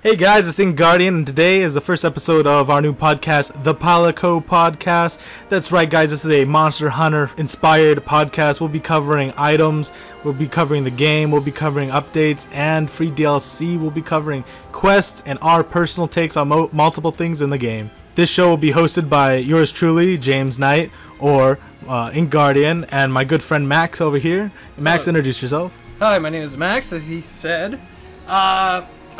Hey guys, it's Guardian, and today is the first episode of our new podcast, the Palico podcast. That's right, guys, this is a Monster Hunter inspired podcast. We'll be covering items, we'll be covering the game, we'll be covering updates and free DLC, we'll be covering quests and our personal takes on multiple things in the game. This show will be hosted by yours truly, James Knight, or Guardian, and my good friend Max over here. Max, Hello. introduce yourself. Hi, my name is Max, as he said.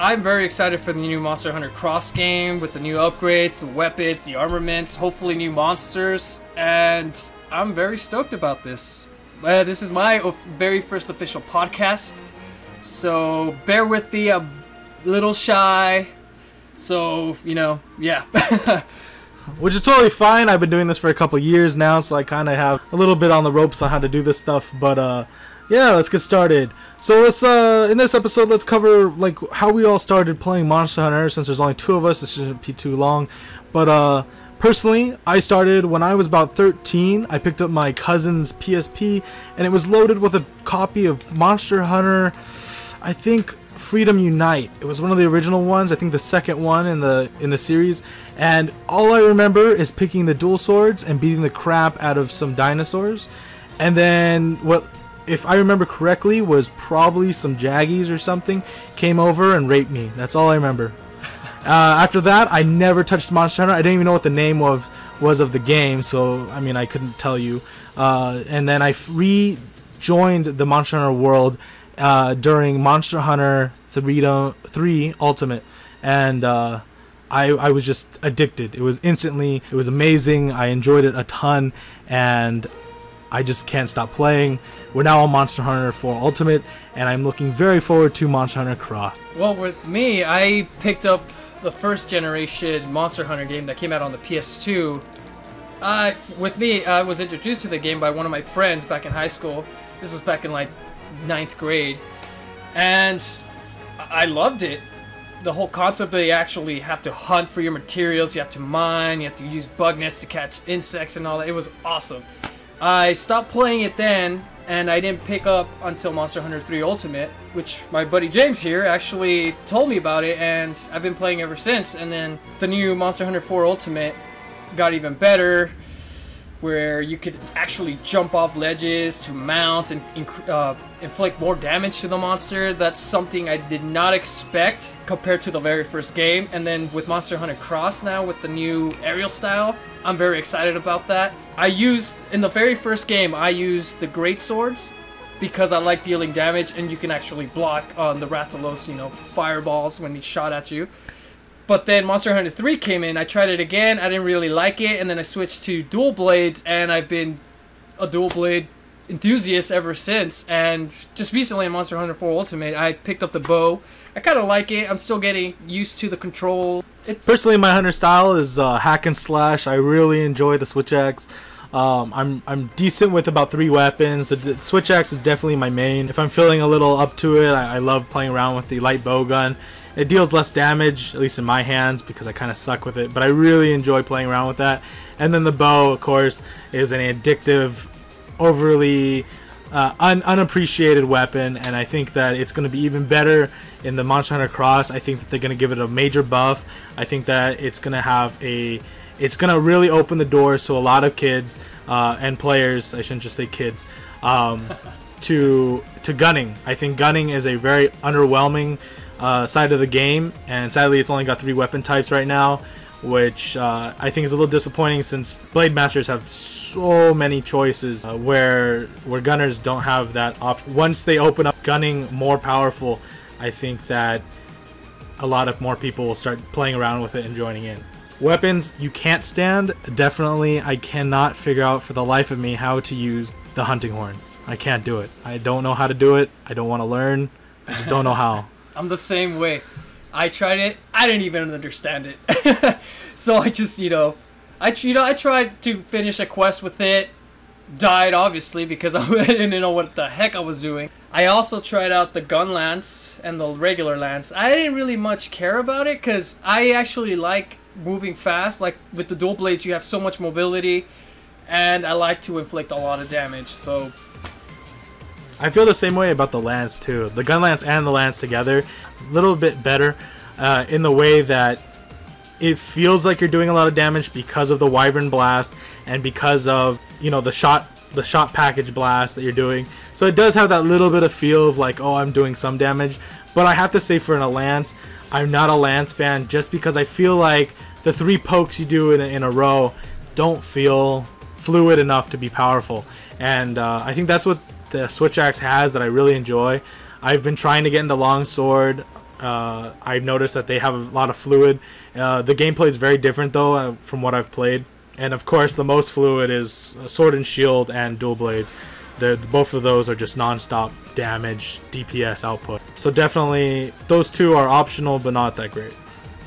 I'm very excited for the new Monster Hunter Cross game with the new upgrades, the weapons, the armaments, hopefully new monsters, and I'm very stoked about this. This is my very first official podcast, so bear with me, I'm a little shy, so, yeah. Which is totally fine. I've been doing this for a couple years now, so I kind of have a little bit on the ropes on how to do this stuff, but yeah, let's get started. So let's in this episode, let's cover like how we all started playing Monster Hunter. Since there's only two of us, this shouldn't be too long. But personally, I started when I was about 13. I picked up my cousin's PSP, and it was loaded with a copy of Monster Hunter, I think Freedom Unite. It was one of the original ones. I think the second one in the series. And all I remember is picking the dual swords and beating the crap out of some dinosaurs. And then what, if I remember correctly, was probably some Jaggies or something came over and raped me. That's all I remember. After that, I never touched Monster Hunter. I didn't even know what the name was of the game, so I mean I couldn't tell you. And then I rejoined the Monster Hunter world during Monster Hunter 3 Ultimate, and I was just addicted. It was amazing. I enjoyed it a ton, and I just can't stop playing. We're now on Monster Hunter 4 Ultimate, and I'm looking very forward to Monster Hunter Cross. Well, with me, I picked up the first generation Monster Hunter game that came out on the PS2. With me, I was introduced to the game by one of my friends back in high school. This was back in like 9th grade, and I loved it. The whole concept that you actually have to hunt for your materials, you have to mine, you have to use bug nets to catch insects and all that. It was awesome. I stopped playing it then, and I didn't pick up until Monster Hunter 3 Ultimate, which my buddy James here actually told me about it, and I've been playing ever since. And then the new Monster Hunter 4 Ultimate got even better, where you could actually jump off ledges to mount and inflict more damage to the monster. That's something I did not expect compared to the very first game. And then with Monster Hunter Cross now, with the new aerial style, I'm very excited about that. In the very first game, I used the great swords because I like dealing damage, and you can actually block on the Rathalos, fireballs when he shot at you. But then Monster Hunter 3 came in, I tried it again, I didn't really like it, and then I switched to dual blades, and I've been a dual blade enthusiast ever since. And just recently in Monster Hunter 4 Ultimate, I picked up the bow. I kind of like it. I'm still getting used to the control. Personally, my hunter style is hack and slash. I really enjoy the switch axe. I'm decent with about 3 weapons. The switch axe is definitely my main. If I'm feeling a little up to it, I love playing around with the light bow gun. It deals less damage, at least in my hands, because I kind of suck with it, but I really enjoy playing around with that. And then the bow, of course, is an addictive, overly unappreciated weapon, and I think that it's going to be even better in the Monster Hunter Cross. I think that they're going to give it a major buff. I think that it's going to really open the doors to a lot of kids and players, I shouldn't just say kids, to gunning. I think gunning is a very underwhelming side of the game, and sadly it's only got 3 weapon types right now, which I think is a little disappointing, since Blade Masters have so many choices where gunners don't have that option. Once they open up gunning more powerful, I think that a lot of more people will start playing around with it and joining in. Weapons you can't stand, definitely I cannot figure out for the life of me how to use the hunting horn. I can't do it. I don't know how to do it. I don't want to learn. I just don't know how. I'm the same way. I tried it. I didn't even understand it. So I just, I tried to finish a quest with it. Died, obviously, because I didn't know what the heck I was doing. I also tried out the gun lance and the regular lance. I didn't really much care about it because I actually like moving fast. Like with the dual blades, you have so much mobility, and I like to inflict a lot of damage. So I feel the same way about the lance too. The gun lance and the lance together, a little bit better. in the way that it feels like you're doing a lot of damage because of the Wyvern Blast and because of, you know, the shot package blast that you're doing. So it does have that little bit of feel of like, oh, I'm doing some damage. But I have to say, for a Lance, I'm not a Lance fan, just because I feel like the 3 pokes you do in a row don't feel fluid enough to be powerful. And I think that's what the Switch Axe has that I really enjoy. I've been trying to get into Longsword. I've noticed that they have a lot of fluid. The gameplay is very different though from what I've played. And of course the most fluid is Sword and Shield and Dual Blades. Both of those are just non-stop damage, DPS output. So definitely those two are optional but not that great.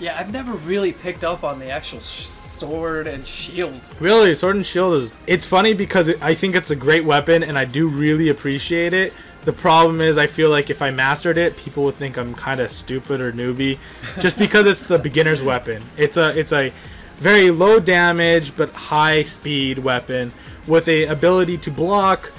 Yeah, I've never really picked up on the actual Sword and Shield. Really, Sword and Shield it's funny because I think it's a great weapon and I do really appreciate it. The problem is I feel like if I mastered it, people would think I'm kind of stupid or newbie, just because it's the beginner's weapon. It's a very low damage but high speed weapon with a ability to block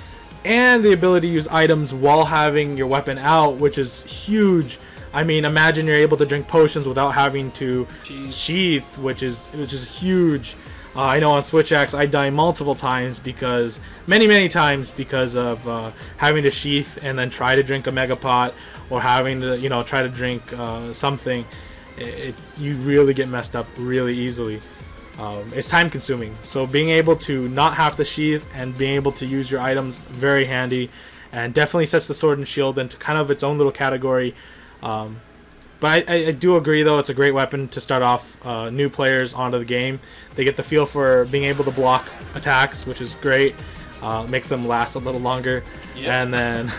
and the ability to use items while having your weapon out, which is huge. I mean, imagine you're able to drink potions without having to sheath, which is huge. I know on Switch Axe I die multiple times because many times because of having to sheath and then try to drink a Mega Pot or having to, you know, try to drink something. You really get messed up really easily. It's time consuming, so being able to not have to sheath and being able to use your items, very handy, and definitely sets the Sword and Shield into kind of its own little category. But I do agree though, it's a great weapon to start off new players onto the game. They get the feel for being able to block attacks, which is great. Makes them last a little longer. Yep. And then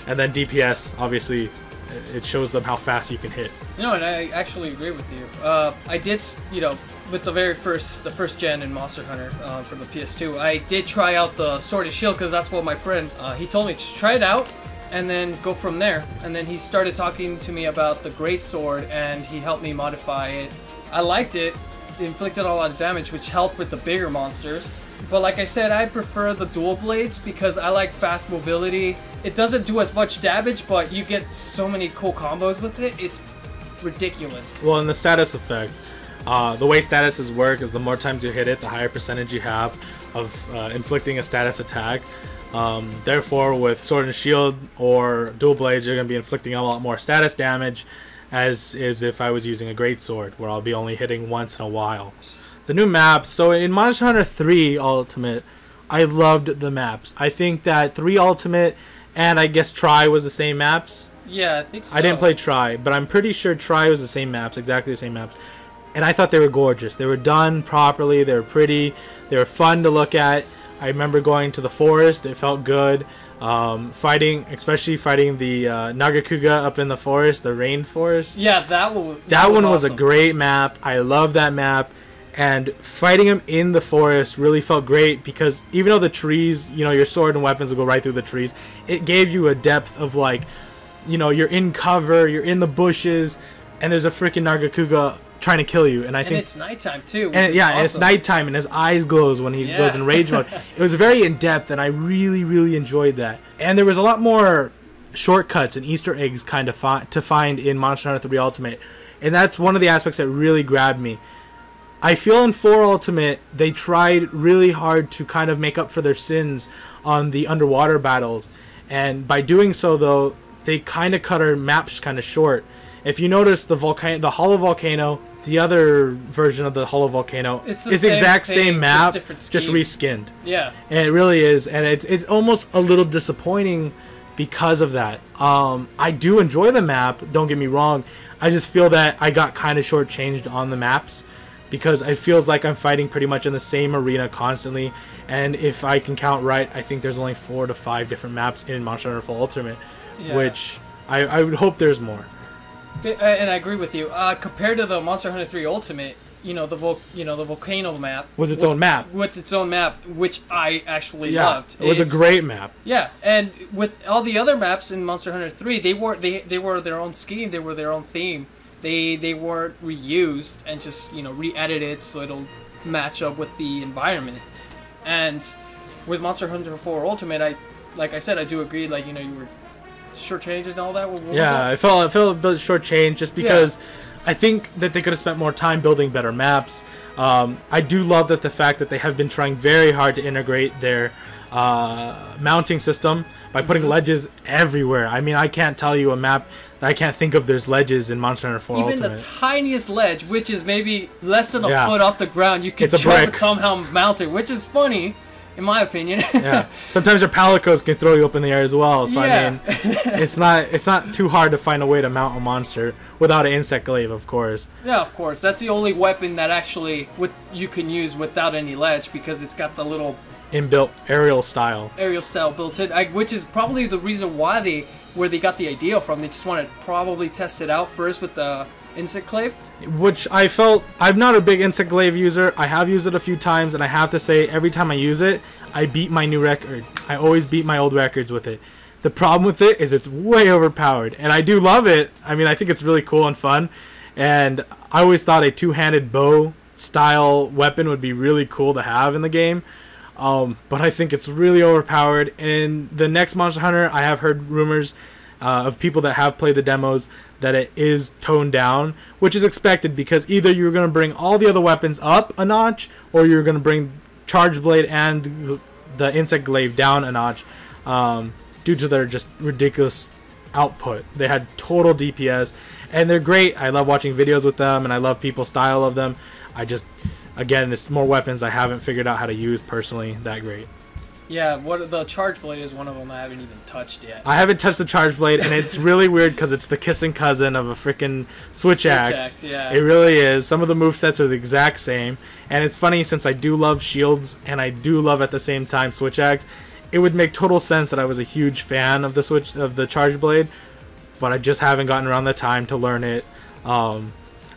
and then DPS, obviously it shows them how fast you can hit. No, and I actually agree with you. I did, you know, with the first gen in Monster Hunter for the PS2, I did try out the Sword and Shield because that's what my friend, he told me to try it out and then go from there. And then he started talking to me about the Great Sword and he helped me modify it. I liked it. It inflicted a lot of damage, which helped with the bigger monsters. But like I said, I prefer the Dual Blades because I like fast mobility. It doesn't do as much damage, but you get so many cool combos with it. It's ridiculous. Well, in the status effect, the way statuses work is the more times you hit it, the higher percentage you have of inflicting a status attack. Therefore, with Sword and Shield or Dual Blades, you're going to be inflicting a lot more status damage, as is if I was using a Great Sword, where I'll be only hitting once in a while. The new maps. So in Monster Hunter 3 Ultimate, I loved the maps. I think that 3 Ultimate and I guess Tri was the same maps. Yeah, I think so. I didn't play Tri, but I'm pretty sure Tri was the same maps, exactly the same maps. And I thought they were gorgeous. They were done properly. They were pretty. They were fun to look at. I remember going to the forest. It felt good. Especially fighting the Nagakuga up in the forest, the rainforest. Yeah, that one was awesome. Was a great map. I love that map. And fighting him in the forest really felt great because even though the trees, you know, your sword and weapons will go right through the trees, it gave you a depth of like, you know, you're in cover, you're in the bushes, and there's a freaking Nagakuga trying to kill you. And I think it's nighttime too. And yeah, awesome. And it's nighttime, and his eyes glows when he goes in rage mode. It was very in depth, and I really enjoyed that. And there was a lot more shortcuts and Easter eggs kind of to find in Monster Hunter 3 Ultimate, and that's one of the aspects that really grabbed me. I feel in 4 Ultimate, they tried really hard to kind of make up for their sins on the underwater battles. And by doing so, though, they kind of cut our maps kind of short. If you notice, the Hollow Volcano, the other version of the Hollow Volcano, is the exact same map, just reskinned. Yeah. And it really is. And it's almost a little disappointing because of that. I do enjoy the map, don't get me wrong. I just feel that I got kind of shortchanged on the maps, because it feels like I'm fighting pretty much in the same arena constantly, and if I can count right, I think there's only 4 to 5 different maps in Monster Hunter 4 Ultimate, which I would hope there's more. And I agree with you. Compared to the Monster Hunter 3 Ultimate, you know, the volcano map was its own map. Was its own map, which I actually loved. It was a great map. Yeah, and with all the other maps in Monster Hunter 3, they were their own scheme. They were their own theme. They weren't reused and just, you know, re-edited so it'll match up with the environment. And with Monster Hunter 4 Ultimate, like I said, I do agree. Like, you know, shortchanged and all that. What was Yeah, it? I felt a bit shortchanged just because I think that they could have spent more time building better maps. I do love that the fact that they have been trying very hard to integrate their mounting system by putting ledges everywhere. I mean, I can't tell you a map that I can't think of there's ledges in Monster Hunter 4 Even Ultimate. the tiniest ledge, which is maybe less than a Yeah. foot off the ground, you can It's a jump brick. and somehow mount it, which is funny, in my opinion. Yeah, sometimes your palicos can throw you up in the air as well. So Yeah. I mean, it's not too hard to find a way to mount a monster without an insect glaive, of course. Yeah, of course. That's the only weapon that actually you can use without any ledge because it's got the little Inbuilt aerial style. aerial style built in, which is probably the reason why they got the idea from. They just want to probably test it out first with the insect glaive. Which I felt, I'm not a big insect glaive user. I have used it a few times, and I have to say, every time I use it, I beat my new record. I always beat my old records with it. The problem with it is it's way overpowered, and I do love it. I mean, I think it's really cool and fun, and I always thought a two-handed bow style weapon would be really cool to have in the game. But I think it's really overpowered. In the next Monster Hunter, I have heard rumors of people that have played the demos that it is toned down, which is expected because either you're going to bring all the other weapons up a notch, or you're going to bring Charge Blade and the Insect Glaive down a notch due to their just ridiculous output. They had total DPS, and they're great. I love watching videos with them, and I love people's style of them. Again, it's more weapons I haven't figured out how to use personally that great. Yeah, the Charge Blade is one of them I haven't even touched yet. I haven't touched the Charge Blade, and it's really weird because it's the kissing cousin of a freaking Switch Axe. Yeah. It really is. Some of the movesets are the exact same, and it's funny since I do love shields and I do love at the same time Switch Axe. It would make total sense that I was a huge fan of the Charge Blade, but I just haven't gotten around the time to learn it.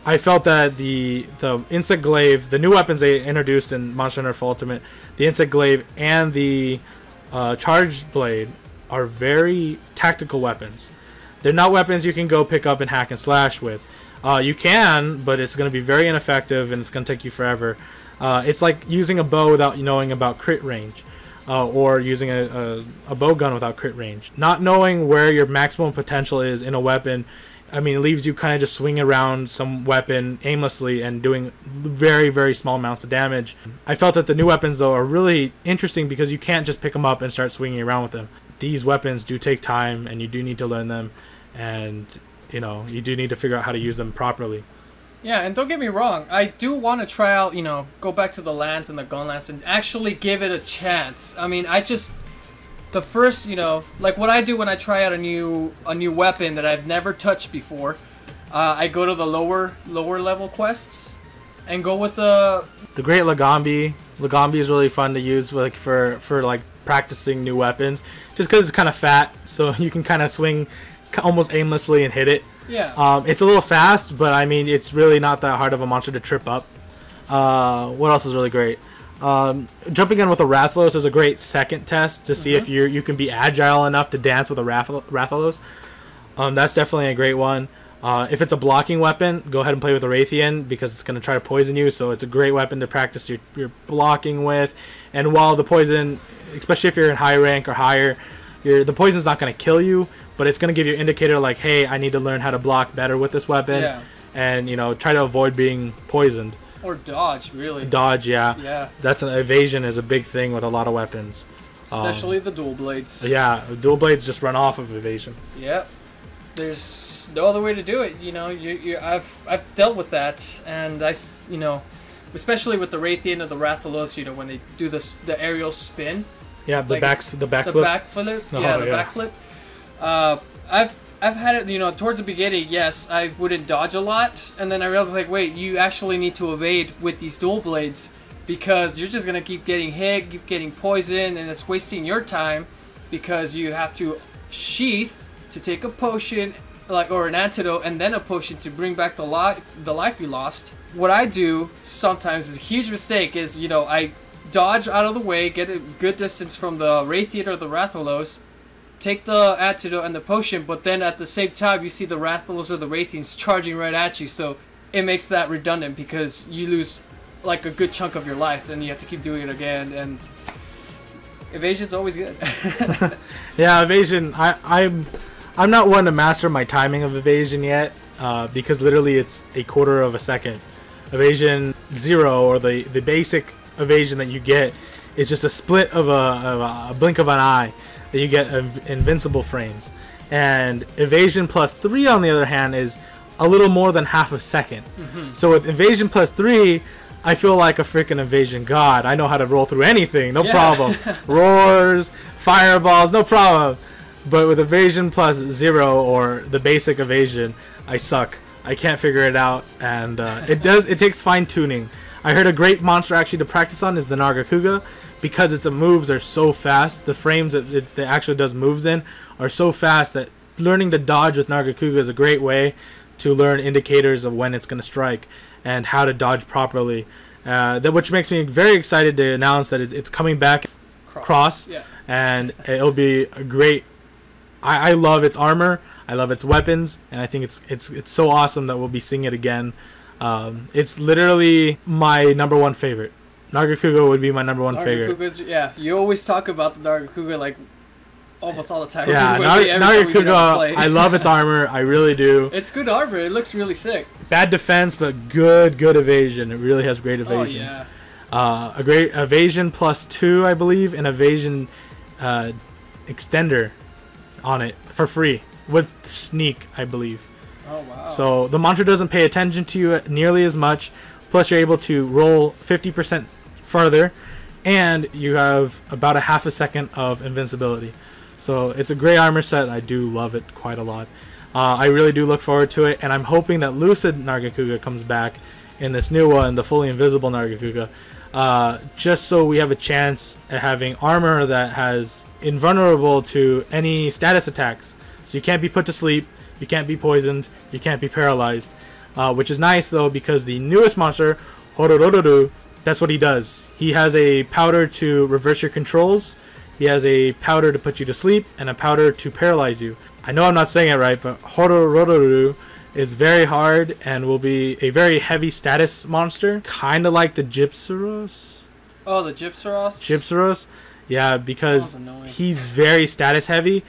I felt that the Insect Glaive, the new weapons they introduced in Monster Hunter 4 Ultimate, the Insect Glaive and the Charge Blade are very tactical weapons. They're not weapons you can go pick up and hack and slash with. You can, but it's going to be very ineffective and it's going to take you forever. It's like using a bow without knowing about crit range. Or using a bow gun without crit range. Not knowing where your maximum potential is in a weapon, I mean, it leaves you kind of just swinging around some weapon aimlessly and doing very, very small amounts of damage. I felt that the new weapons, though, are really interesting because you can't just pick them up and start swinging around with them. These weapons do take time, and you do need to learn them, and, you know, you do need to figure out how to use them properly. Yeah, and don't get me wrong, I do want to try out, go back to the lands and the gun lands and actually give it a chance. I mean, the first, like what I do when I try out a new weapon that I've never touched before, I go to the lower level quests and go with the Great Lagambi. Lagambi is really fun to use for like practicing new weapons, just because it's kind of fat, so you can kind of swing almost aimlessly and hit it. Yeah. It's a little fast, but I mean, it's really not that hard of a monster to trip up. What else is really great? Jumping in with a Rathalos is a great second test to see if you can be agile enough to dance with a Rathalos. That's definitely a great one. If it's a blocking weapon, go ahead and play with a Raytheon because it's going to try to poison you, so it's a great weapon to practice your blocking with. And while the poison, especially if you're in high rank or higher, the poison's not going to kill you, but it's going to give you an indicator like, hey, I need to learn how to block better with this weapon. Yeah. And, try to avoid being poisoned. Or dodge, really. Dodge, yeah. Yeah. That's an evasion is a big thing with a lot of weapons. Especially the dual blades. Yeah, dual blades just run off of evasion. Yep. There's no other way to do it. I've dealt with that, and especially with the Raytheon or the Rathalos, when they do the aerial spin. Yeah, the backflip. The backflip. Oh, yeah, the yeah. backflip. I've had it, towards the beginning, yes, I wouldn't dodge a lot, and then I realized, like, wait, you actually need to evade with these dual blades, because you're just going to keep getting hit, keep getting poisoned, and it's wasting your time, because you have to sheath to take a potion, or an antidote, and then a potion to bring back the life you lost. What I do, sometimes, is a huge mistake, is, I dodge out of the way, get a good distance from the Raytheon or the Rathalos, take the antidote and the potion, but then at the same time you see the Rathalos or the Raytheons charging right at you, so it makes that redundant because you lose like a good chunk of your life and you have to keep doing it again, and evasion's always good. Yeah, evasion, I'm I'm not one to master my timing of evasion yet, because literally it's a quarter of a second. Evasion 0, or the basic evasion that you get, is just a split of a blink of an eye that you get invincible frames. And evasion plus 3, on the other hand, is a little more than half a second. So with evasion plus 3, I feel like a freaking evasion god. I know how to roll through anything, no problem. Roars, fireballs, no problem. But with evasion plus 0, or the basic evasion, I suck. I can't figure it out, and it takes fine tuning. I heard a great monster actually to practice on is the Nargacuga, because its moves are so fast. The frames that it actually does moves in are so fast that learning to dodge with Nargacuga is a great way to learn indicators of when it's going to strike and how to dodge properly. Which makes me very excited to announce that it's coming back cross, yeah. And it'll be a great. I love its armor, I love its weapons, and I think it's so awesome that we'll be seeing it again. It's literally my #1 favorite. Nargacuga would be my #1 favorite. Yeah, you always talk about the Nargacuga like almost all the time. Yeah, Nargacuga, I love its armor. I really do. It's good armor. It looks really sick. Bad defense, but good evasion. It really has great evasion. Oh, yeah. A great evasion plus 2, I believe, and evasion extender on it for free with sneak, I believe. Oh, wow. So the monster doesn't pay attention to you nearly as much. Plus, you're able to roll 50% further, and you have about a half a second of invincibility. So it's a great armor set. I do love it quite a lot. I really do look forward to it, and I'm hoping that Lucid Nargacuga comes back in this new one, the fully invisible Nargacuga, just so we have a chance at having armor that has invulnerable to any status attacks. So you can't be put to sleep, you can't be poisoned, you can't be paralyzed. Which is nice though, because the newest monster, Horororu, that's what he does. He has a powder to reverse your controls, he has a powder to put you to sleep, and a powder to paralyze you. I know I'm not saying it right, but Horororu is very hard and will be a very heavy status monster, kind of like the Gypsaros. Oh, the Gypsaros? Gypsaros, yeah, because he's very status heavy,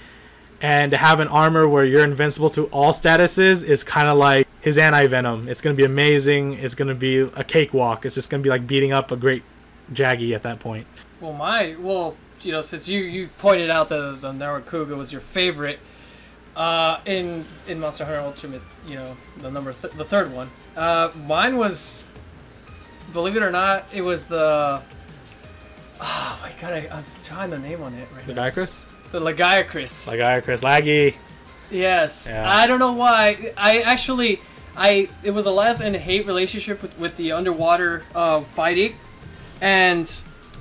and to have an armor where you're invincible to all statuses is kind of like his anti-venom. It's going to be amazing. It's going to be a cakewalk. It's just going to be like beating up a great Jaggy at that point. Well, you know, since you pointed out the Nargacuga was your favorite in Monster Hunter Ultimate, you know, the third one. Mine was, believe it or not, it was the. Oh my god, I'm trying the name on it right now. The Gaiacris? The Lagiacris. Lagiacris, Laggy. Yes. Yeah. I don't know why. It was a love and hate relationship with the underwater fighting, and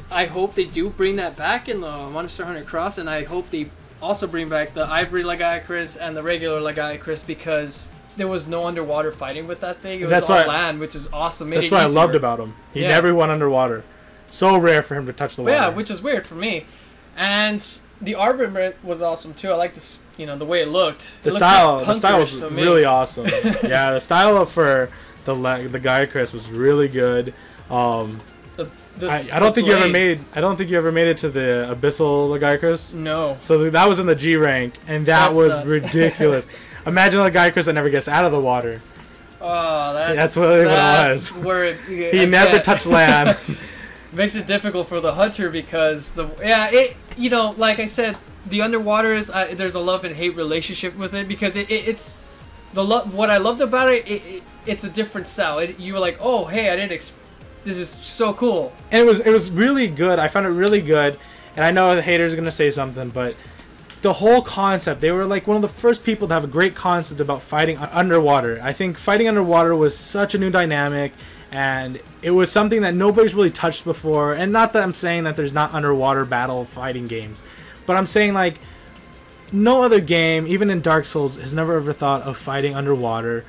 I hope they do bring that back in the Monster Hunter Cross, and I hope they also bring back the Ivory Lagiacris and the regular Lagiacris, because there was no underwater fighting with that thing. It was all land, which is awesome. That's what I loved about him. He never went underwater. So rare for him to touch the water. Yeah, which is weird for me. And the armament was awesome too. I like this, you know, the way it looked. The style was really awesome. Yeah, the style for the Gaiacris was really good. I don't think you ever made it to the Abyssal Gaiacris. No. So that was in the G rank, and that was ridiculous. Imagine a Gaiacris that never gets out of the water. Oh, that's what it was. Where he never touched land. Makes it difficult for the hunter, because you know, like I said, the underwater is there's a love and hate relationship with it, because it's what I loved about it. It's a different style. You were like, oh hey, this is so cool. And it was really good. I found it really good, and I know the haters are gonna say something, but the whole concept, they were like one of the first people to have a great concept about fighting underwater. I think fighting underwater was such a new dynamic, and it was something that nobody's really touched before. And not that I'm saying that there's not underwater battle fighting games, but I'm saying like no other game, even in Dark Souls, has never ever thought of fighting underwater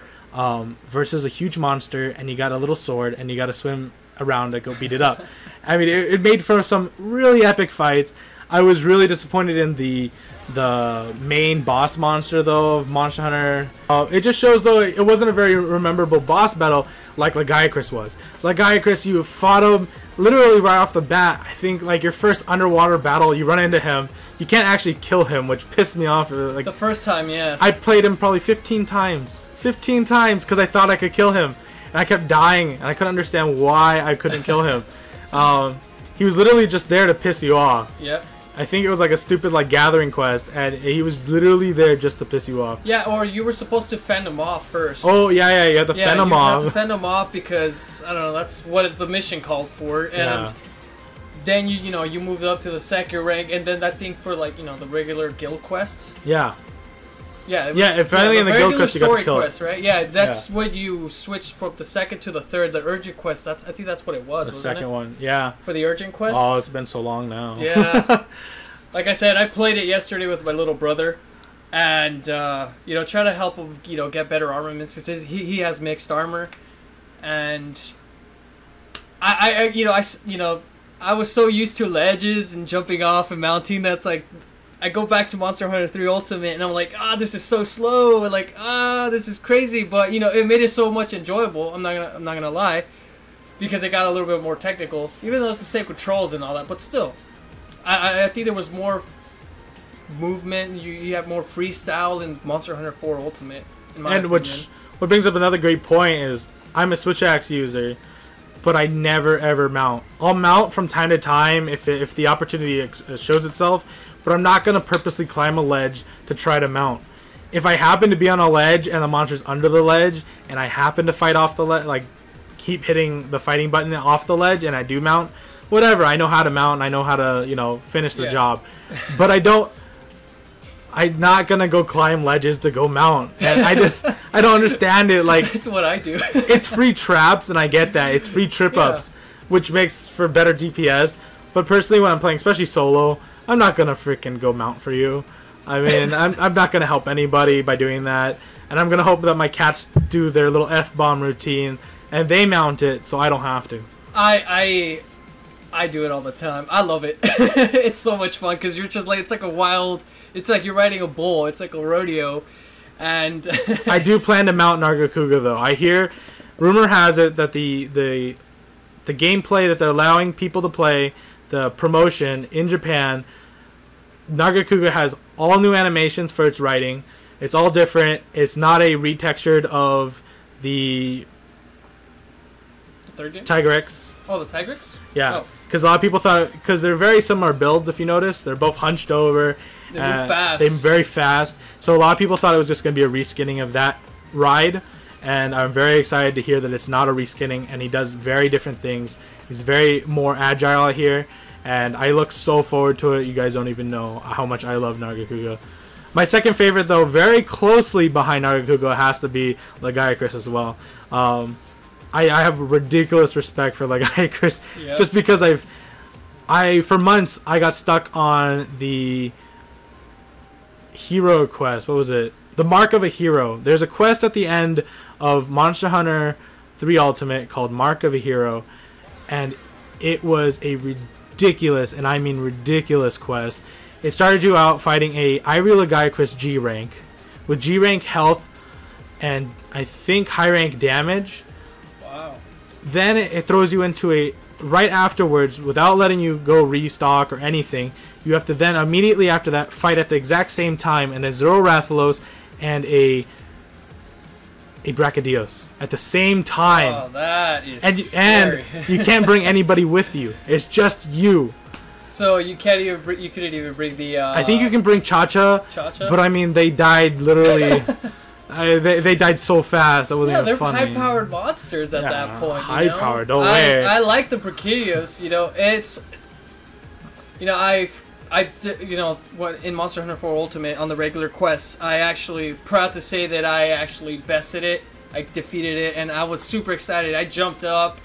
versus a huge monster, and you got a little sword and you got to swim around to go beat it up. I mean, it made for some really epic fights. I was really disappointed in the main boss monster though of Monster Hunter. It just shows though it wasn't a very memorable boss battle like Lagiacrus was. Lagiacrus, you fought him literally right off the bat. I think like your first underwater battle, you run into him. You can't actually kill him, which pissed me off. Like the first time, yes. I played him probably 15 times. 15 times because I thought I could kill him. And I kept dying, and I couldn't understand why I couldn't kill him. He was literally just there to piss you off. Yep. I think it was like a stupid like gathering quest, and he was literally there just to piss you off. Yeah, or you were supposed to fend him off first. Oh yeah, you had to fend him off. You had to fend him off because I don't know, that's what the mission called for, and then you moved up to the second rank, and then I think for like the regular guild quest. Yeah. Yeah, if finally in the guild quest you got to kill quest, right? Yeah, that's what you switched from the second to the third. The urgent quest, I think that's what it was. The second one, yeah. For the urgent quest. Oh, it's been so long now. Yeah. Like I said, I played it yesterday with my little brother, and try to help him, get better armaments because he has mixed armor, and I was so used to ledges and jumping off and mounting that's like. I go back to Monster Hunter 3 Ultimate and I'm like, this is so slow, and like, this is crazy, but it made it so much enjoyable. I'm not gonna lie, because it got a little bit more technical, even though it's the same controls and all that. But still, I think there was more movement. You have more freestyle in Monster Hunter 4 Ultimate. In my opinion. What brings up another great point is I'm a Switch Axe user, but I never ever mount. I'll mount from time to time if the opportunity shows itself. But I'm not going to purposely climb a ledge to try to mount. If I happen to be on a ledge and the monster's under the ledge and I happen to fight off the ledge, like keep hitting the fighting button off the ledge and I do mount, whatever, I know how to mount and I know how to, finish the job. But I'm not going to go climb ledges to go mount. And I don't understand it. Like, it's what I do. It's free traps and I get that. It's free trip ups, which makes for better DPS. But personally, when I'm playing, especially solo, I'm not gonna freaking go mount for you. I mean, I'm not gonna help anybody by doing that, and I'm gonna hope that my cats do their little F-bomb routine and they mount it, so I don't have to. I do it all the time. I love it. It's so much fun because you're just like it's like you're riding a bull. It's like a rodeo, and I do plan to mount Nargacuga though. I hear, rumor has it that the gameplay that they're allowing people to play, the promotion in Japan. Nargacuga has all new animations for its writing. It's all different. It's not a retextured of the third game? Tigrex. Oh, the Tigrex? Yeah. Because a lot of people thought, because they're very similar builds, if you notice. They're both hunched over. They move fast. They're very fast. So a lot of people thought it was just going to be a reskinning of that ride. And I'm very excited to hear that it's not a reskinning, and he does very different things. He's very more agile here. And I look so forward to it. You guys don't even know how much I love Nargacuga. My second favorite, though, very closely behind Nargacuga, has to be Lagiacrus as well. I have ridiculous respect for Lagiacrus, just because for months I got stuck on the hero quest. What was it? The Mark of a Hero. There's a quest at the end of Monster Hunter 3 Ultimate called Mark of a Hero, and it was a ridiculous, and I mean ridiculous, quest. It started you out fighting a Ivory Lagiacrus G rank with G rank health and I think high rank damage. Wow. Then it throws you into a, right afterwards, without letting you go restock or anything, you have to then immediately after that fight at the exact same time and a Zero Rathalos and a Brachydios at the same time. Oh, that is scary. And you can't bring anybody with you. It's just you. So you couldn't even bring the. I think you can bring Cha-Cha. Cha-Cha? But I mean, they died literally. They died so fast. That wasn't even funny. They're high-powered monsters at that point. High-powered. Don't worry. I like the Brachydios. It's. What in Monster Hunter 4 Ultimate on the regular quests, I actually proud to say that I actually bested it. I defeated it, and I was super excited. I jumped up,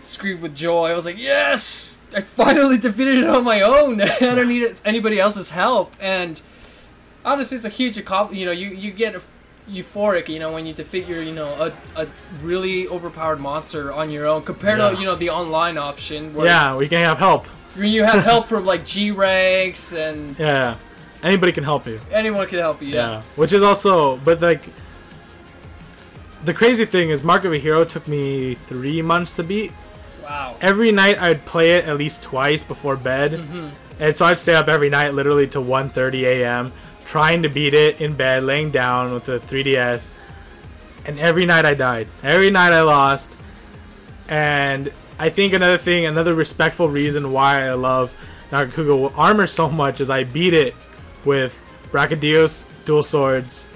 screamed with joy. I was like, "Yes! I finally defeated it on my own. I don't need anybody else's help." And honestly, it's a huge accomplishment. You get euphoric, when you defeat your, a really overpowered monster on your own compared to, the online option. Where we can have help. When you have help from like G ranks and Yeah, anybody can help you. anyone can help you. Yeah. Which is also, but like, the crazy thing is, Mark of a Hero took me 3 months to beat. Wow. Every night I'd play it at least twice before bed, and so I'd stay up every night, literally to 1:30 a.m. trying to beat it in bed, laying down with the 3DS. And every night I died. Every night I lost. And I think another respectful reason why I love Nagakuga Armor so much is I beat it with Brachydios dual swords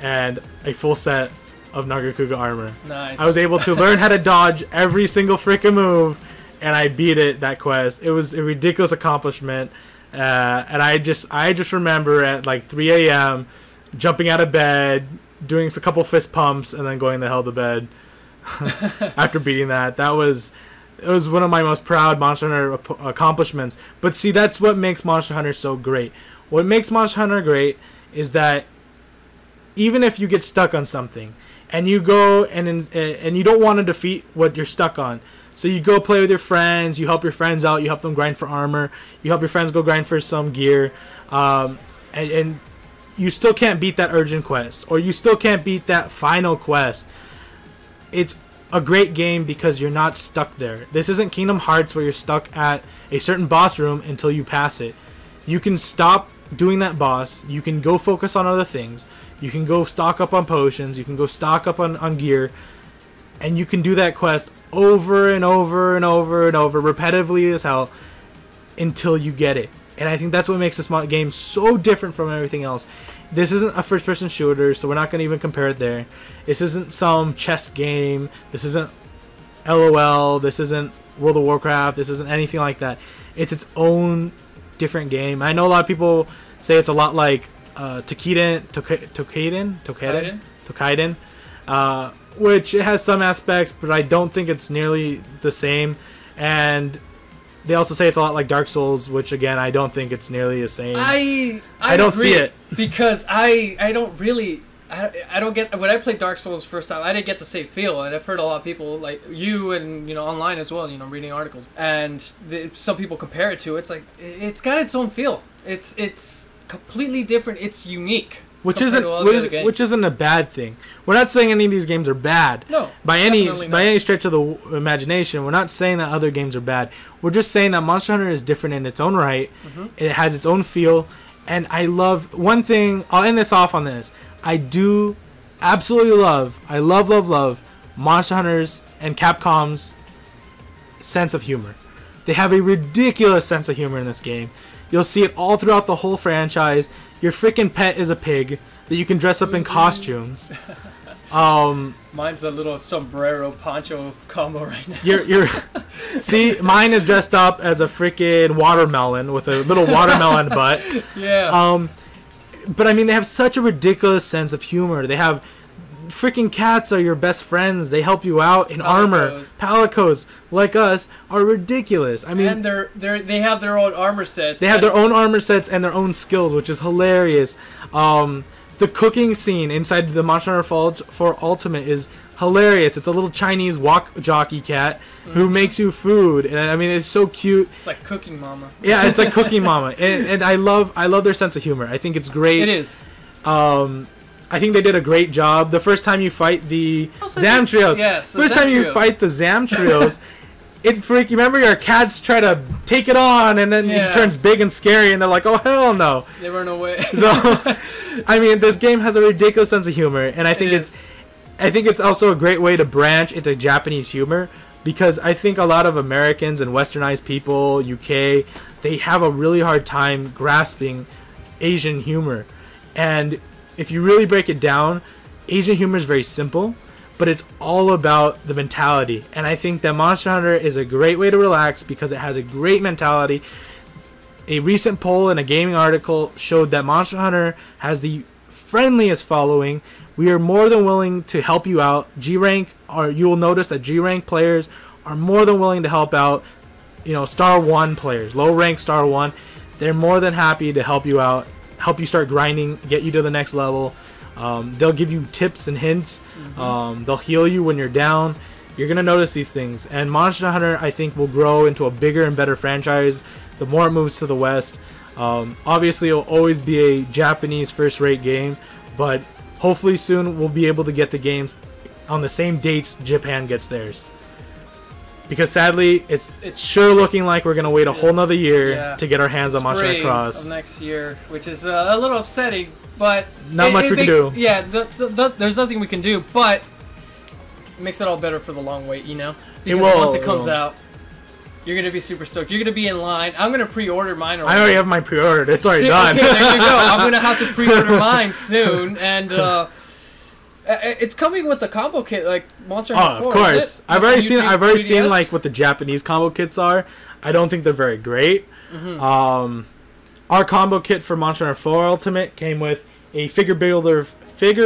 and a full set of Nagakuga Armor. Nice. I was able to learn how to dodge every single freaking move, and I beat that quest. It was a ridiculous accomplishment. And I just remember at like 3 a.m. jumping out of bed, doing a couple fist pumps, and then going the hell to bed after beating that. It was one of my most proud Monster Hunter accomplishments. But see, that's what makes Monster Hunter so great. What makes Monster Hunter great is that even if you get stuck on something, and you go and you don't want to defeat what you're stuck on, so you go play with your friends, you help your friends out, you help them grind for armor, you help your friends go grind for some gear, and you still can't beat that urgent quest, or you still can't beat that final quest. It's a great game because you're not stuck there. This isn't Kingdom Hearts where you're stuck at a certain boss room until you pass it. You can stop doing that boss, you can go focus on other things, you can go stock up on potions, you can go stock up on gear, and you can do that quest over and over and over and over, repetitively as hell, until you get it. And I think that's what makes this game so different from everything else. This isn't a first-person shooter, so we're not going to even compare it there. This isn't some chess game. This isn't LOL. This isn't World of Warcraft. This isn't anything like that. It's its own different game. I know a lot of people say it's a lot like Tokaiden, which it has some aspects, but I don't think it's nearly the same. And they also say it's a lot like Dark Souls, which again I don't think it's nearly the same. I don't see it because I don't get, when I played Dark Souls first time, I didn't get the same feel, and I've heard a lot of people like you and online as well, reading articles, and some people compare it to. It's like it's got its own feel. It's completely different. It's unique. Which isn't a bad thing. We're not saying any of these games are bad. No, by any stretch of the imagination. We're not saying that other games are bad. We're just saying that Monster Hunter is different in its own right. It has its own feel, and I love one thing. I'll end this off on this. I do absolutely love Monster Hunter's and Capcom's sense of humor. They have a ridiculous sense of humor in this game. You'll see it all throughout the whole franchise. Your freaking pet is a pig that you can dress up in costumes. Mine's a little sombrero poncho combo right now. See, mine is dressed up as a freaking watermelon with a little watermelon butt. Yeah. But I mean, they have such a ridiculous sense of humor. They have freaking cats are your best friends. They help you out in armor. Palicos, like us, are ridiculous. I mean, and they have their own armor sets. They have their own armor sets and their own skills, which is hilarious. The cooking scene inside the Monster Hunter 4 Ultimate is hilarious. It's a little Chinese walk jockey cat who makes you food, and I mean, it's so cute. It's like Cooking Mama. Yeah, it's like Cooking Mama, and I love their sense of humor. I think it's great. It is. I think they did a great job. The first time you fight the Zamtrios, the Zamtrios, you remember your cats try to take it on, and then it turns big and scary, and they're like, "Oh hell no!" They run away. So, I mean, this game has a ridiculous sense of humor, and I think it's also a great way to branch into Japanese humor, because I think a lot of Americans and Westernized people, UK, they have a really hard time grasping Asian humor, and if you really break it down, Asian humor is very simple, but it's all about the mentality. And I think that Monster Hunter is a great way to relax because it has a great mentality. A recent poll in a gaming article showed that Monster Hunter has the friendliest following. We are more than willing to help you out. G-Rank, or you will notice that G-Rank players are more than willing to help out, Star 1 players, low rank Star 1. They're more than happy to help you out, help you start grinding, get you to the next level. They'll give you tips and hints. They'll heal you when you're down. You're going to notice these things. And Monster Hunter, I think, will grow into a bigger and better franchise the more it moves to the West. Obviously, it'll always be a Japanese first-rate game, but hopefully soon we'll be able to get the games on the same dates Japan gets theirs. Because sadly, it's sure looking like we're gonna wait a whole nother year to get our hands on Monster Hunter Cross of next year, which is a little upsetting, but not much we can do. Yeah, there's nothing we can do, but it makes it all better for the long wait, you know. Because once it comes out, you're gonna be super stoked. You're gonna be in line. I'm gonna pre-order mine. I already have mine pre-ordered. It's already done. Okay, there you go. I'm gonna have to pre-order mine soon, and it's coming with the combo kit, like Monster Hunter 4. Of course. I've already seen. I've already 3DS? seen like what the Japanese combo kits are. I don't think they're very great. Our combo kit for Monster Hunter 4 Ultimate came with a figure builder figure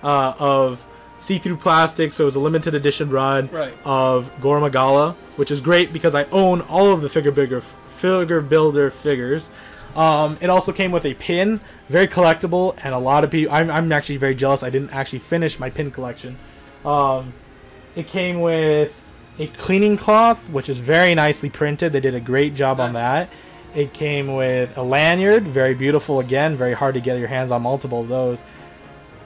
of see-through plastic, so it was a limited edition run of Gore Magala, which is great because I own all of the figure builder figures. It also came with a pin, very collectible, and a lot of people. I'm actually very jealous. I didn't actually finish my pin collection. It came with a cleaning cloth, which is very nicely printed. They did a great job on that. It came with a lanyard, very beautiful again, very hard to get your hands on multiple of those.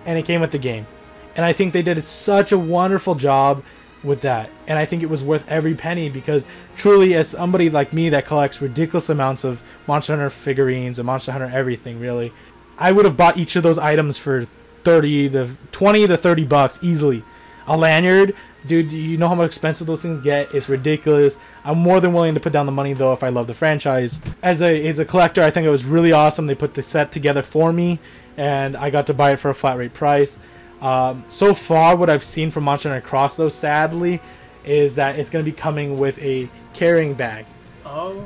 And it came with the game. And I think they did such a wonderful job with that. And I think it was worth every penny because truly, as somebody like me that collects ridiculous amounts of Monster Hunter figurines and Monster Hunter everything, really, I would have bought each of those items for 20 to 30 bucks easily. A lanyard, dude, you know how much expensive those things get? It's ridiculous. I'm more than willing to put down the money though if I love the franchise. As a collector, I think it was really awesome. They put the set together for me, and I got to buy it for a flat rate price. So far, what I've seen from Monster Hunter Cross, though, sadly, is that it's going to be coming with a carrying bag. Oh.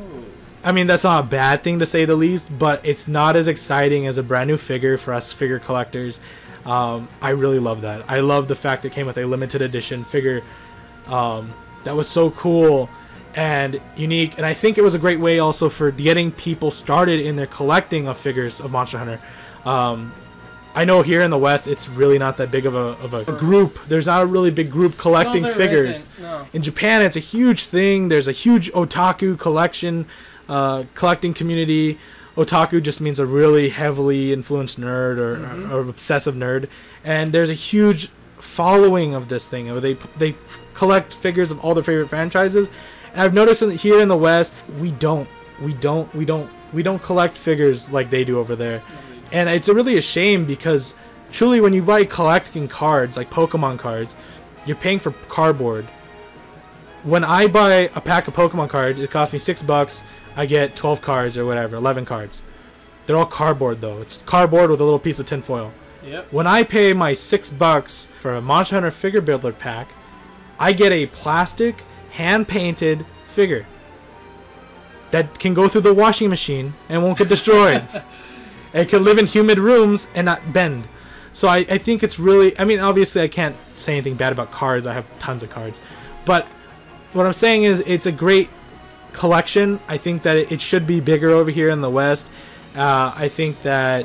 I mean, that's not a bad thing to say the least, but it's not as exciting as a brand new figure for us figure collectors. I really love that. I love the fact it came with a limited edition figure that was so cool and unique. And I think it was a great way also for getting people started in their collecting of figures of Monster Hunter. I know here in the West, it's really not that big of a group. There's not a really big group collecting figures. No. In Japan, it's a huge thing. There's a huge otaku collecting community. Otaku just means a really heavily influenced nerd or obsessive nerd. And there's a huge following of this thing. They collect figures of all their favorite franchises. And I've noticed here in the West, we don't collect figures like they do over there. And it's really a shame because truly when you buy collecting cards, like Pokemon cards, you're paying for cardboard. When I buy a pack of Pokemon cards, it costs me $6. I get 12 cards or whatever, 11 cards. They're all cardboard though. It's cardboard with a little piece of tinfoil. Yep. When I pay my $6 for a Monster Hunter figure builder pack, I get a plastic, hand-painted figure that can go through the washing machine and won't get destroyed. It can live in humid rooms and not bend. So I think it's really... I mean, obviously I can't say anything bad about cards. I have tons of cards. But what I'm saying is it's a great collection. I think that it should be bigger over here in the West. I think that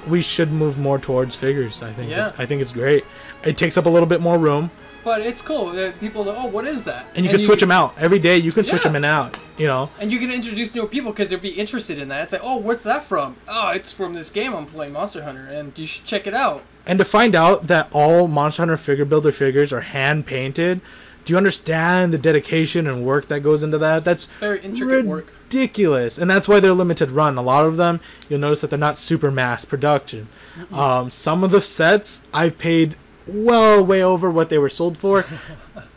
we should move more towards figures. I think it's great. It takes up a little bit more room. But it's cool. People go, oh, what is that? And you can switch them out. Every day you can switch them in and out, you know. And you can introduce new people because they'll be interested in that. It's like, oh, what's that from? Oh, it's from this game I'm playing, Monster Hunter, and you should check it out. And to find out that all Monster Hunter figure builder figures are hand-painted, do you understand the dedication and work that goes into that? That's very intricate work. Ridiculous. And that's why they're limited run. A lot of them, you'll notice that they're not super mass production. Some of the sets I've paid way over what they were sold for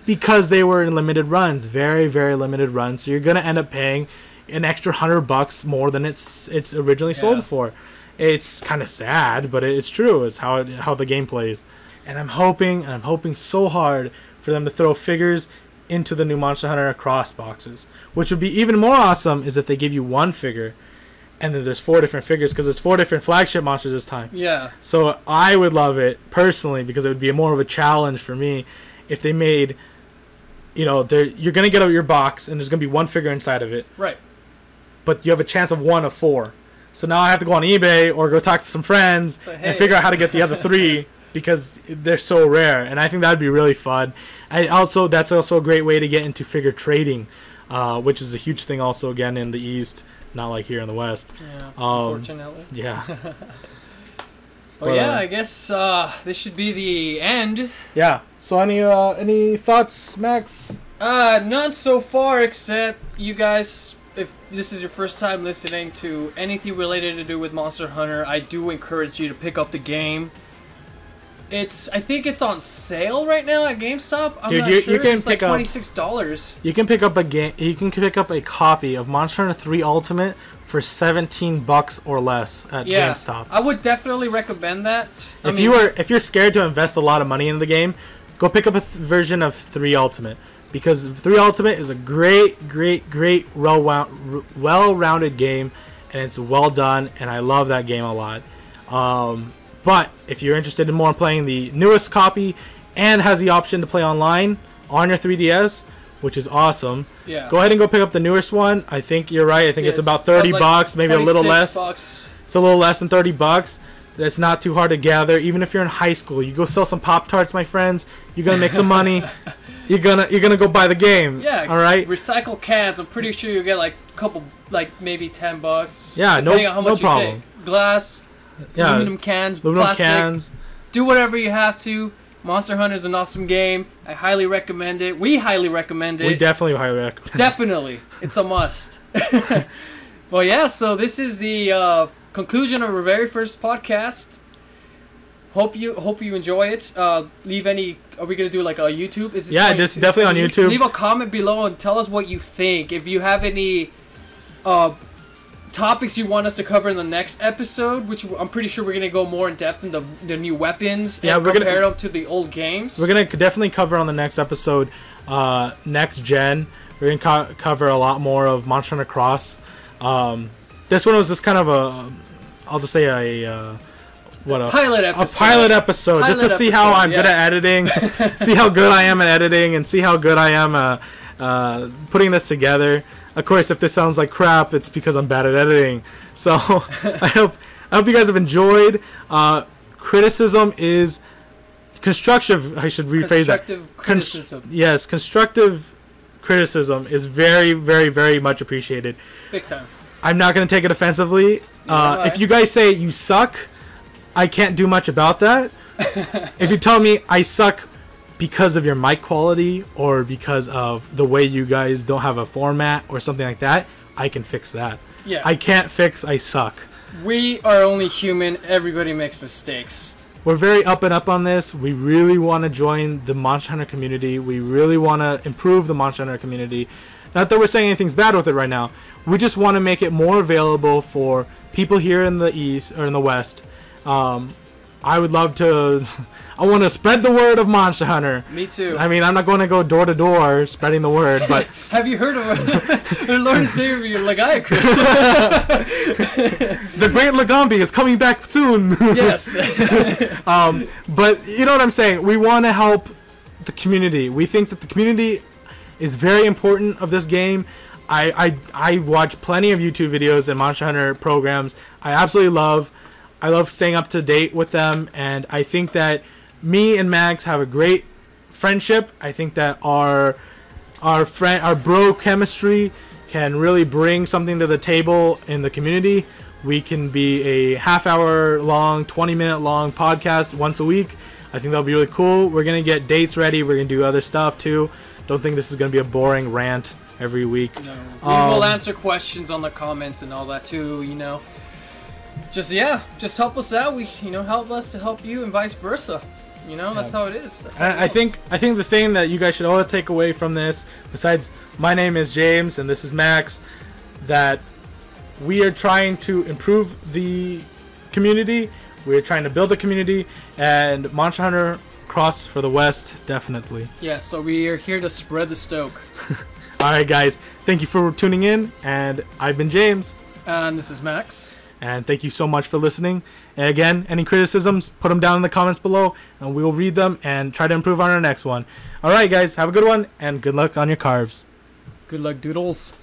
because they were in limited runs, very limited runs. So you're gonna end up paying an extra $100 more than it's originally sold for. It's kind of sad, but it's true. It's how the game plays. And I'm hoping so hard for them to throw figures into the new Monster Hunter Cross boxes. Which would be even more awesome is if they give you one figure and then there's 4 different figures because there's 4 different flagship monsters this time. Yeah. So I would love it personally because it would be more of a challenge for me if they made, you know, you're gonna get out your box and there's gonna be one figure inside of it. Right. But you have a chance of 1 of 4. So now I have to go on eBay or go talk to some friends and figure out how to get the other 3. because they're so rare, and I think that'd be really fun. That's also a great way to get into figure trading, which is a huge thing also again in the East, not like here in the West. Yeah, unfortunately. Yeah. But yeah, I guess this should be the end. Yeah. So any thoughts, Max? None so far, except you guys, if this is your first time listening to anything related to do with Monster Hunter, I do encourage you to pick up the game. I think it's on sale right now at GameStop. I'm not sure. It's like $26. You can pick up a game. You can pick up a copy of Monster Hunter 3 Ultimate for $17 or less at GameStop. I would definitely recommend that. If you're scared to invest a lot of money in the game, go pick up a version of 3 Ultimate, because 3 Ultimate is a great, well-rounded game, and it's well done, and I love that game a lot. But if you're interested in more in playing the newest copy and has the option to play online on your 3DS, which is awesome, go ahead and go pick up the newest one. I think you're right. I think it's about $30, maybe a little less. It's a little less than $30. That's not too hard to gather. Even if you're in high school, you go sell some Pop-Tarts, my friends. You're gonna make some money. You're gonna go buy the game. Yeah. All right. Recycle cans. I'm pretty sure you get like a couple, like maybe $10. Yeah. Depending on how much no problem. You take. Glass. Yeah. Aluminum cans. Plastic. Cans. Do whatever you have to. Monster Hunter is an awesome game. I highly recommend it. We highly recommend it. We definitely highly recommend it. Definitely. It's a must. Well, yeah, so this is the conclusion of our very first podcast. Hope you enjoy it. Leave any... Are we going to do like a YouTube? Is this just definitely on YouTube. Leave a comment below and tell us what you think. If you have any... topics you want us to cover in the next episode, which I'm pretty sure we're going to go more in depth in the new weapons and compare them to the old games. We're going to definitely cover on the next episode next gen. We're going to cover a lot more of Monster Hunter Cross. This one was just kind of I'll just say a pilot episode. Just to see how I'm good at editing, see how good I am at editing, and see how good I am putting this together. Of course, if this sounds like crap, it's because I'm bad at editing. So I hope you guys have enjoyed. Criticism is constructive. I should rephrase that. Constructive criticism. Yes, constructive criticism is very, very, very much appreciated. Big time. I'm not going to take it offensively. If you guys say you suck, I can't do much about that. If you tell me I suck because of your mic quality or because of the way you guys don't have a format or something like that, I can fix that. Yeah. I can't fix I suck. We are only human. Everybody makes mistakes. We're very up and up on this. We really want to join the Monster Hunter community. We really want to improve the Monster Hunter community. Not that we're saying anything's bad with it right now. We just want to make it more available for people here in the East or in the West. I would love to... I want to spread the word of Monster Hunter. Me too. I mean, I'm not going to go door to door spreading the word, but... Have you heard of our Lord and Savior, Lagiacrus? The Great Lagambi is coming back soon. Yes. But you know what I'm saying? We want to help the community. We think that the community is very important of this game. I watch plenty of YouTube videos and Monster Hunter programs. I love staying up to date with them, and I think that me and Max have a great friendship. I think that our bro chemistry can really bring something to the table in the community. We can be a half-hour long, 20-minute long podcast once a week. I think that'll be really cool. We're gonna get dates ready. We're gonna do other stuff too. Don't think this is gonna be a boring rant every week. No, we will answer questions on the comments and all that too. You know. Just help us out. We help us to help you, and vice versa. That's how it is. I think the thing that you guys should all take away from this, besides my name is James and this is Max, that we are trying to improve the community. We're trying to build a community, and Monster Hunter Cross for the West, definitely. Yeah, so we are here to spread the stoke. Alright guys, thank you for tuning in, and I've been James. And this is Max. And thank you so much for listening. And again, any criticisms, put them down in the comments below, and we will read them and try to improve on our next one. Alright guys, have a good one, and good luck on your carves. Good luck, doodles.